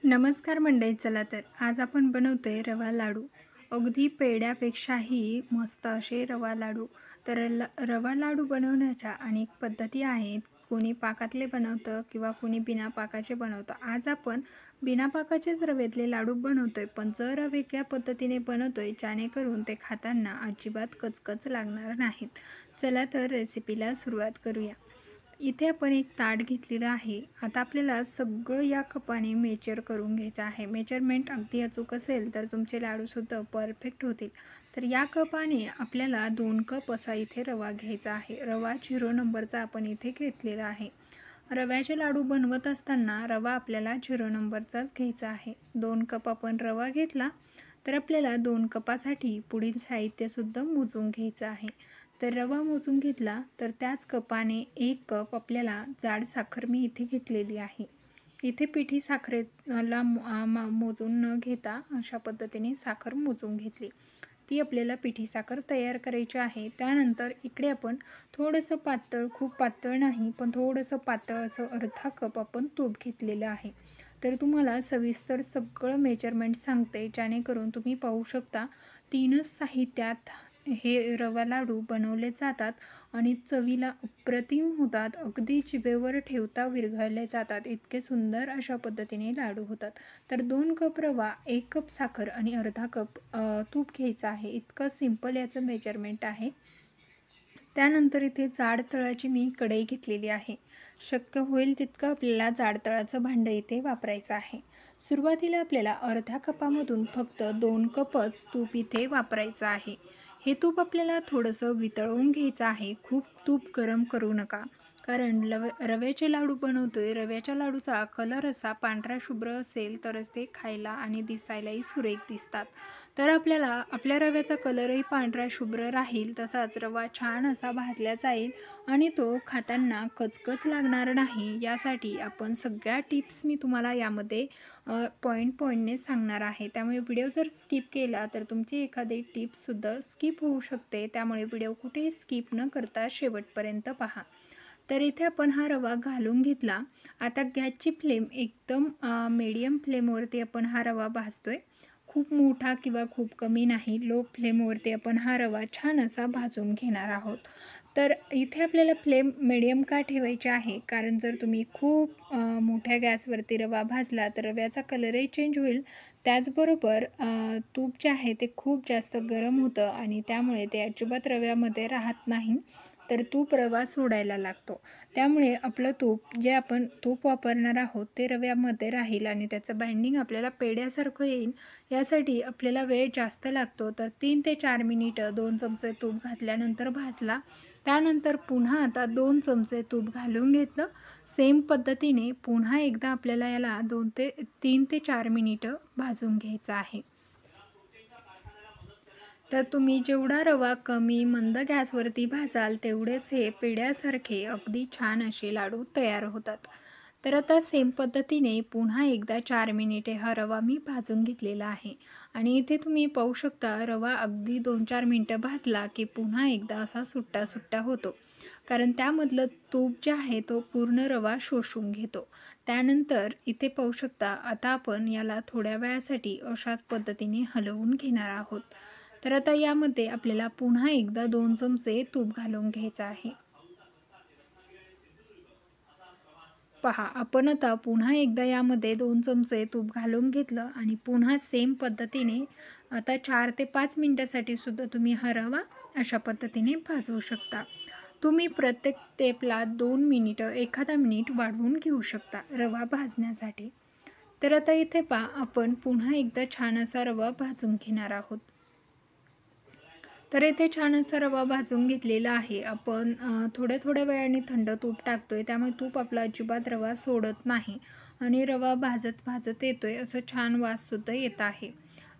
नमस्कार मंडळी. चला तर आज आपण बनवतोय रवा लाडू. अगदी पेढ्यापेक्षाही मस्त असे रवा लाडू. तर रवा लाडू बनवण्याच्या अनेक पद्धती आहेत. कोणी पाकातले बनवतं किंवा कोणी बिना पाकाचे बनवतं. आज आपण बिना पाकाचेच रव्यातले लाडू बनवतोय, पण जरा वेगळ्या पद्धतीने बनवतोय, जेणेकरून ते खाताना अजिबात कचकच लागणार नाहीत. चला तर रेसिपीला सुरुवात करूया. इथे आपण एक ताट घेतलेलं आहे. आता आपल्याला सगळं या कपाने मेजर करून घ्यायचं आहे. मेजरमेंट अगदी अचूक असेल तर तुमचे लाडूसुद्धा परफेक्ट होतील. तर या कपाने आपल्याला 2 कप असा इथे रवा घ्यायचा आहे. रवा 0 नंबरचा आपण इथे घेतलेला आहे. रव्याचे लाडू बनवत असताना रवा आपल्याला 0 नंबरचाच घ्यायचा आहे. 2 कप आपण रवा घेतला, तर आपल्याला 2 कपासाठी पुढील साहित्यसुद्धा मोजून घ्यायचं आहे. तर रवा मोजून घेतला, तर त्याच कपाने 1 कप आपल्याला जाड साखर मी इथे घेतलेली आहे. इथे पिठी साखरेला मोजून न घेता अशा पद्धतीने साखर मोजून घेतली. ती आपल्याला पिठी साखर तयार करायची आहे. त्यानंतर इकडे आपण थोडंसं पातळ, खूप पातळ नाही, पण थोडंसं पातळ असं अर्धा कप आपण तूप घेतलेलं आहे. तर तुम्हाला सविस्तर सगळं मेजरमेंट सांगते, जेणेकरून तुम्ही पाहू शकता. 3च साहित्यात हे रवा लाडू बनवले जातात आणि चवीला अप्रतिम होतात. अगदी जिभेवर ठेवता विरघळले जातात. इतके सुंदर अशा पद्धतीने लाडू होतात. तर 2 कप रवा, 1 कप साखर आणि अर्धा कप तूप घ्यायचं आहे. इतकं सिंपल याचं मेजरमेंट आहे. त्यानंतर इथे जाड तळाची मी कढई घेतलेली आहे. शक्य होईल तितकं आपल्याला जाड तळाचं भांडं इथे वापरायचं आहे. सुरुवातीला आपल्याला अर्ध्या कपामधून फक्त 2 कपच तूप इथे वापरायचं आहे. हे तूप आपल्याला थोडंसं वितळवून घ्यायचं आहे. खूप तूप गरम करू नका, कारण रव्याचे लाडू बनवतोय. रव्याच्या लाडूचा कलर असा पांढरा शुभ्र असेल तरच ते खायला आणि दिसायलाही सुरेख दिसतात. तर आपल्याला आपल्या रव्याचा कलरही पांढरा शुभ्र राहील, तसाच रवा छान असा भाजला जाईल आणि तो खाताना कचकच लागणार नाही. यासाठी आपण सगळ्या टिप्स मी तुम्हाला यामध्ये पॉईंटने सांगणार आहे. त्यामुळे व्हिडिओ जर स्किप केला तर तुमची एखादी टिप्ससुद्धा स्किप होऊ शकते. त्यामुळे व्हिडिओ कुठेही स्किप न करता शेवटपर्यंत पहा. तर इथे आपण हा रवा घालून घेतला. आता गॅसची फ्लेम एकदम मीडियम फ्लेमवरती आपण हा रवा भाजतोय. खूप मोठा किंवा खूप कमी नाही, लो फ्लेमवरती आपण हा रवा छान असा भाजून घेणार आहोत. तर इथे आपल्याला फ्लेम मीडियम का ठेवायची आहे, कारण जर तुम्ही खूप मोठ्या गॅसवरती रवा भाजला तर रव्याचा कलरही चेंज होईल. त्याचबरोबर तूप जे आहे ते खूप जास्त गरम होतं आणि त्यामुळे ते अजिबात रव्यामध्ये राहत नाही, तर तूप रवा सोडायला लागतो. त्यामुळे आपलं तूप, जे आपण तूप वापरणार आहोत, ते रव्यामध्ये राहील आणि त्याचं बाइंडिंग आपल्याला पेढ्यासारखं येईल. यासाठी आपल्याला वेळ जास्त लागतो. तर 3 ते 4 मिनिटं 2 चमचे तूप घातल्यानंतर भाजला. त्यानंतर पुन्हा आता 2 चमचे तूप घालून घेतलं. सेम पद्धतीने पुन्हा एकदा आपल्याला याला 3 ते 4 मिनिटं भाजून घ्यायचं आहे. तर तुम्ही जेवढा रवा कमी मंद गॅसवरती भाजाल, तेवढेच हे पेढ्यासारखे अगदी छान असे लाडू तयार होतात. तर आता सेम पद्धतीने पुन्हा एकदा 4 मिनिटे हा रवा मी भाजून घेतलेला आहे आणि इथे तुम्ही पाहू शकता, रवा अगदी 2-4 मिनटं भाजला की पुन्हा एकदा असा सुट्टा होतो, कारण त्यामधलं तूप जे आहे तो पूर्ण रवा शोषून घेतो. त्यानंतर इथे पाहू शकता, आता आपण याला थोड्या वेळासाठी अशाच पद्धतीने हलवून घेणार आहोत. तर आता यामध्ये आपल्याला पुन्हा एकदा 2 चमचे तूप घालून घ्यायचं आहे. पहा, आपण आता पुन्हा एकदा यामध्ये 2 चमचे तूप घालून घेतलं आणि पुन्हा सेम पद्धतीने आता 4 ते 5 मिनिटासाठी सुद्धा तुम्ही हा रवा अशा पद्धतीने भाजवू शकता. तुम्ही प्रत्येक स्टेपला 2 मिनिटं, एखादा मिनिट वाढवून घेऊ शकता रवा भाजण्यासाठी. तर आता इथे पहा, आपण पुन्हा एकदा छान असा रवा भाजून घेणार आहोत. तर इथे छान असा रवा भाजून घेतलेला आहे. आपण थोड्या वेळाने थंड तूप टाकतोय, त्यामुळे तूप आपला अजिबात रवा सोडत नाही आणि रवा भाजत येतोय, असं छान वाससुद्धा येत आहे.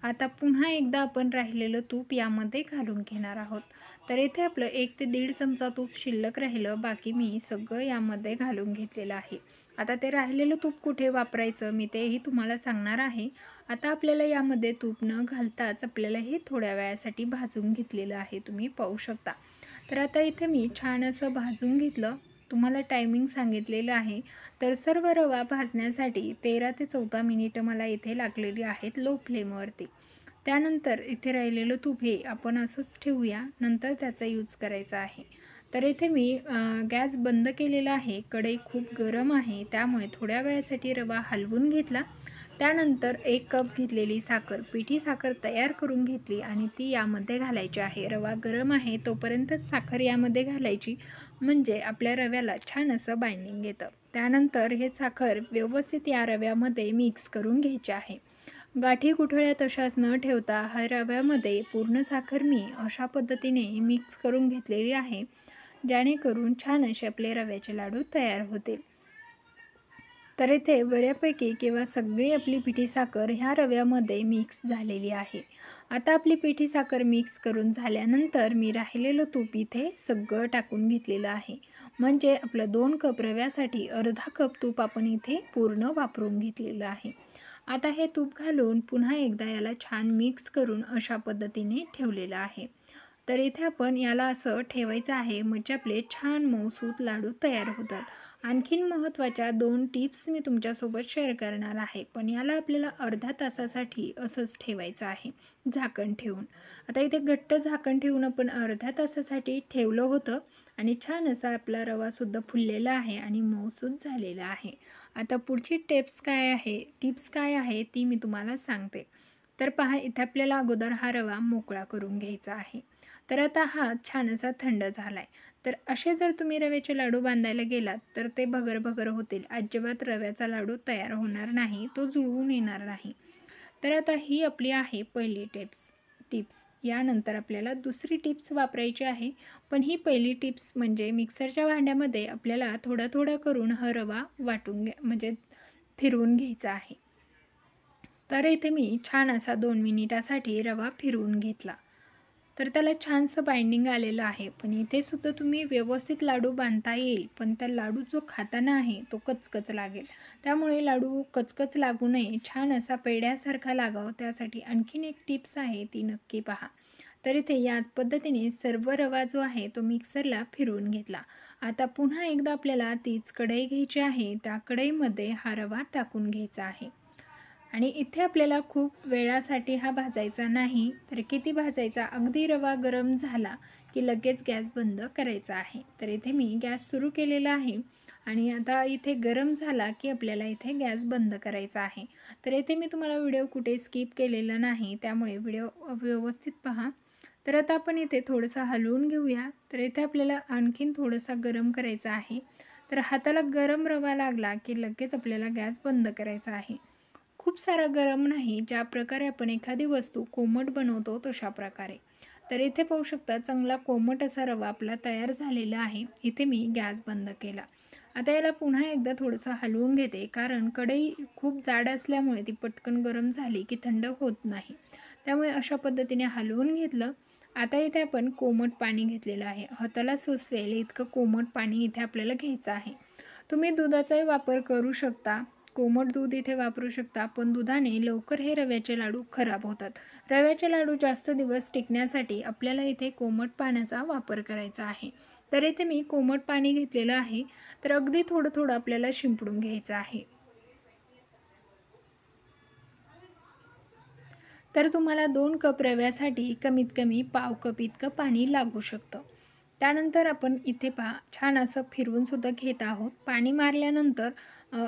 आता पुन्हा एकदा आपण राहिलेलं तूप यामध्ये घालून घेणार आहोत. तर इथे आपलं 1 ते 1.5 चमचा तूप शिल्लक राहिलं, बाकी मी सगळं यामध्ये घालून घेतलेलं आहे. आता ते राहिलेलं तूप कुठे वापरायचं मी तेही तुम्हाला सांगणार आहे. आता आपल्याला यामध्ये तूप न घालताच आपल्याला हे थोड्या वेळासाठी भाजून घेतलेलं आहे, तुम्ही पाहू शकता. तर आता इथे मी छान असं भाजून घेतलं. तुम्हाला टायमिंग सांगितलेलं आहे. तर सर्व रवा भाजण्यासाठी 13 ते 14 मिनिटं मला इथे लागलेली आहेत लो फ्लेमवरती. त्यानंतर इथे राहिलेलं तूप हे आपण असंच ठेवूया, नंतर त्याचा यूज करायचा आहे. तर इथे मी गॅस बंद केलेला आहे. कढई खूप गरम आहे, त्यामुळे थोड्या वेळासाठी रवा हलवून घेतला. त्यानंतर 1 कप घेतलेली साखर, पिठी साखर तयार करून घेतली आणि ती यामध्ये घालायची आहे. रवा गरम आहे तोपर्यंतच साखर यामध्ये घालायची, म्हणजे आपल्या रव्याला छान असं बाइंडिंग येतं. त्यानंतर हे साखर व्यवस्थित या रव्यामध्ये मिक्स करून घ्यायची आहे. गाठी गुठळ्या तशाच न ठेवता हा रव्यामध्ये पूर्ण साखर मी अशा पद्धतीने मिक्स करून घेतलेली आहे, जेणेकरून छान असे आपले रव्याचे लाडू तयार होतील. तर इथे बऱ्यापैकी किंवा सगळी आपली पिठी साखर ह्या रव्यामध्ये मिक्स झालेली आहे. आता आपली पिठी साखर मिक्स करून झाल्यानंतर मी राहिलेलं तूप इथे सगळं टाकून घेतलेलं आहे. म्हणजे आपलं 2 कप रव्यासाठी अर्धा कप तूप आपण इथे पूर्ण वापरून घेतलेलं आहे. आता हे तूप घालून पुन्हा एकदा याला छान मिक्स करून अशा पद्धतीने ठेवलेलं आहे. तर इथे आपण याला असं ठेवायचं आहे, म्हणजे आपले छान मऊसूत लाडू तयार होतात. आणखीन महत्त्वाच्या 2 टिप्स मी तुमच्यासोबत शेअर करणार आहे, पण याला आपल्याला अर्ध्या तासासाठी असंच ठेवायचं आहे झाकण ठेवून. आता इथे घट्ट झाकण ठेवून आपण अर्ध्या तासासाठी ठेवलं होतं आणि छान असा आपला रवासुद्धा फुललेला आहे आणि मऊसूत झालेला आहे. आता पुढची टिप्स काय आहे ती मी तुम्हाला सांगते. तर पहा, इथे आपल्याला अगोदर हा रवा मोकळा करून घ्यायचा आहे. तर आता हा छान असा थंड झाला आहे. तर असे जर तुम्ही रव्याचे लाडू बांधायला गेलात तर ते भगर होतील. अजिबात रव्याचा लाडू तयार होणार नाही, तो जुळवून येणार नाही. तर आता ही आपली आहे पहिली टिप्स. यानंतर आपल्याला दुसरी टिप्स वापरायची आहे. पण ही पहिली टिप्स म्हणजे मिक्सरच्या भांड्यामध्ये आपल्याला थोडा करून हा रवा म्हणजे फिरवून घ्यायचा आहे. तर इथे मी छान असा 2 मिनिटासाठी रवा फिरवून घेतला. तर त्याला छानसं बाइंडिंग आलेलं आहे. पण इथे सुद्धा तुम्ही व्यवस्थित लाडू बांधता येईल, पण त्या लाडू जो खाताना आहे तो कचकच लागेल. त्यामुळे लाडू कचकच लागू नये, छान असा पेढ्यासारखा लागावा, त्यासाठी आणखीन एक टिप्स आहे, ती नक्की पहा. तर इथे याच पद्धतीने सर्व रवा जो आहे तो मिक्सरला फिरवून घेतला. आता पुन्हा एकदा आपल्याला तीच कढई घ्यायची आहे. त्या कढईमध्ये हा रवा टाकून घ्यायचा आहे. आणि इथे आपल्याला खूप वेळासाठी हा भाजायचा नाही. तर किती भाजायचा, अगदी रवा गरम झाला की लगेच गॅस बंद करायचा आहे. तर इथे मी गॅस सुरू केलेला आहे आणि आता इथे गरम झाला की आपल्याला इथे गॅस बंद करायचा आहे. तर इथे मी तुम्हाला व्हिडिओ कुठे स्किप केलेला नाही, त्यामुळे व्हिडिओ व्यवस्थित पहा. तर आता आपण इथे थोडंसं हलवून घेऊया. तर इथे आपल्याला आणखीन थोडंसं गरम करायचं आहे. तर हाताला गरम रवा लागला की लगेच आपल्याला गॅस बंद करायचा आहे. खूप सारा गरम नाही, ज्या प्रकारे आपण एखादी वस्तू कोमट बनवतो तशा प्रकारे. तर इथे पाहू शकता चांगला कोमट असा रवा आपला तयार झालेला आहे. इथे मी गॅस बंद केला. आता याला पुन्हा एकदा थोडंसं हलवून घेते, कारण कढई खूप जाड असल्यामुळे ती पटकन गरम झाली की थंड होत नाही. त्यामुळे अशा पद्धतीने हलवून घेतलं. आता इथे आपण कोमट पाणी घेतलेलं आहे. हाताला सोसवेल इतकं कोमट पाणी इथे आपल्याला घ्यायचं आहे. तुम्ही दुधाचाही वापर करू शकता, कोमट दूध इथे वापरू शकता, पण दुधाने लवकर हे रव्याचे लाडू खराब होतात. रव्याचे लाडू जास्त दिवस टिकण्यासाठी आपल्याला इथे कोमट पाण्याचा वापर करायचा आहे. तर इथे मी कोमट पाणी घेतलेलं आहे. तर अगदी थोडं आपल्याला शिंपडून घ्यायचं आहे. तर तुम्हाला 2 कप रव्यासाठी कमीत कमी पाव कप इतकं पाणी लागू शकतं. त्यानंतर आपण इथे पहा छान असं फिरवूनसुद्धा घेत आहोत. पाणी मारल्यानंतर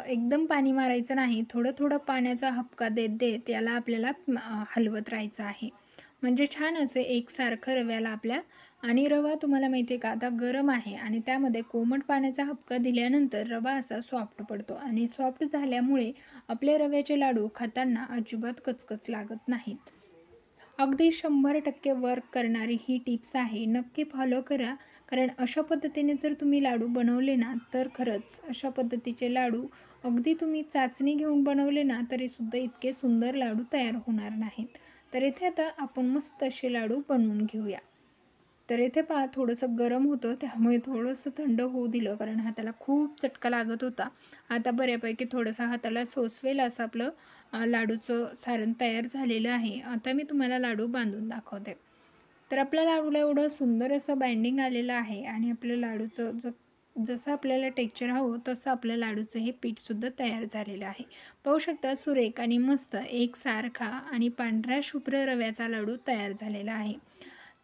एकदम पाणी मारायचं नाही, थोडं पाण्याचा हबका देत याला आपल्याला हलवत राहायचं आहे. म्हणजे छान असे एकसारखं रव्याला आपल्या, आणि रवा तुम्हाला माहिती आहे का आता गरम आहे आणि त्यामध्ये कोमट पाण्याचा हबका दिल्यानंतर रवा असा सॉफ्ट पडतो आणि सॉफ्ट झाल्यामुळे आपले रव्याचे लाडू खाताना अजिबात कचकच लागत नाहीत. अगदी 100% वर्क करणारी ही टिप्स आहे. नक्की फॉलो करा. कारण अशा पद्धतीने जर तुम्ही लाडू बनवले ना, तर खरंच अशा पद्धतीचे लाडू अगदी तुम्ही चाचणी घेऊन बनवले ना, तरीसुद्धा इतके सुंदर लाडू तयार होणार नाहीत. तर इथे आता आपण मस्त असे लाडू बनवून घेऊया. तर इथे पहा थोडंसं गरम होतं, त्यामुळे थोडंसं थंड होऊ दिलं, कारण हाताला खूप चटका लागत होता. आता बऱ्यापैकी थोडंसं हाताला सोसवेल असं आपलं लाडूचं सारण तयार झालेलं आहे. आता मी तुम्हाला लाडू बांधून दाखवते. तर आपल्या लाडूला एवढं सुंदर असं बाइंडिंग आलेलं आहे आणि आपल्या लाडूचं जो जसं आपल्याला टेक्स्चर हवं तसं आपल्या लाडूचं हे पीठसुद्धा तयार झालेलं आहे. पाहू शकता सुरेख आणि मस्त एकसारखा आणि पांढऱ्या शुभ्र रव्याचा लाडू तयार झालेला आहे.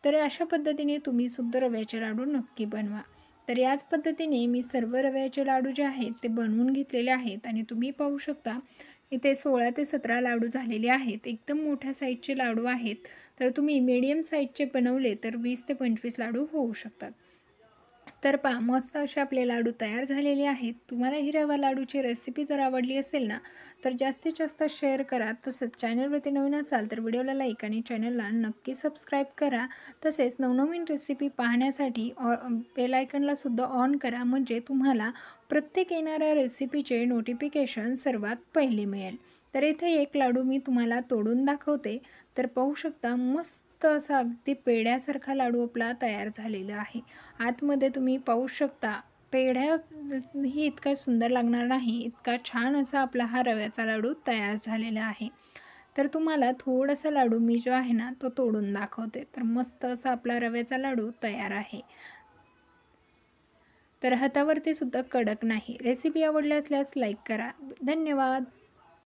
तर अशा पद्धतीने तुम्ही सुद्धा रव्याचे लाडू नक्की बनवा. तर याच पद्धतीने मी सर्व रव्याचे लाडू जे आहेत ते बनवून घेतलेले आहेत आणि तुम्ही पाहू शकता इथे 16 ते 17 लाडू झालेले आहेत. एकदम मोठ्या साईजचे लाडू आहेत. तर तुम्ही मीडियम साईजचे बनवले तर 20 ते 25 लाडू होऊ शकतात. तर पहा मस्त असे आपले लाडू तयार झालेले आहेत. तुम्हाला ही रवा लाडूची रेसिपी जर आवडली असेल ना, तर जास्तीत जास्त शेअर करा. तसंच चॅनलवरती नवीन असाल तर व्हिडिओला लाईक आणि चॅनलला नक्की सबस्क्राईब करा. तसेच नवनवीन रेसिपी पाहण्यासाठी बेल आयकॉनला सुद्धा ऑन करा, म्हणजे तुम्हाला प्रत्येक येणाऱ्या रेसिपीचे नोटिफिकेशन सर्वात पहिले मिळेल. तर इथे एक लाडू मी तुम्हाला तोडून दाखवते. तर पाहू शकता मस्त असा अगदी पेढ्यासारखा लाडू आपला तयार झालेला आहे. आतमध्ये तुम्ही पाहू शकता पेढ्या ही इतका सुंदर लागणार नाही, इतका छान असा आपला हा रव्याचा लाडू तयार झालेला आहे. तर तुम्हाला थोडासा लाडू मी जो आहे ना तो तोडून दाखवते. तर मस्त असा आपला रव्याचा लाडू तयार आहे. तर हातावरती सुद्धा कडक नाही. रेसिपी आवडली असल्यास लाईक करा. धन्यवाद.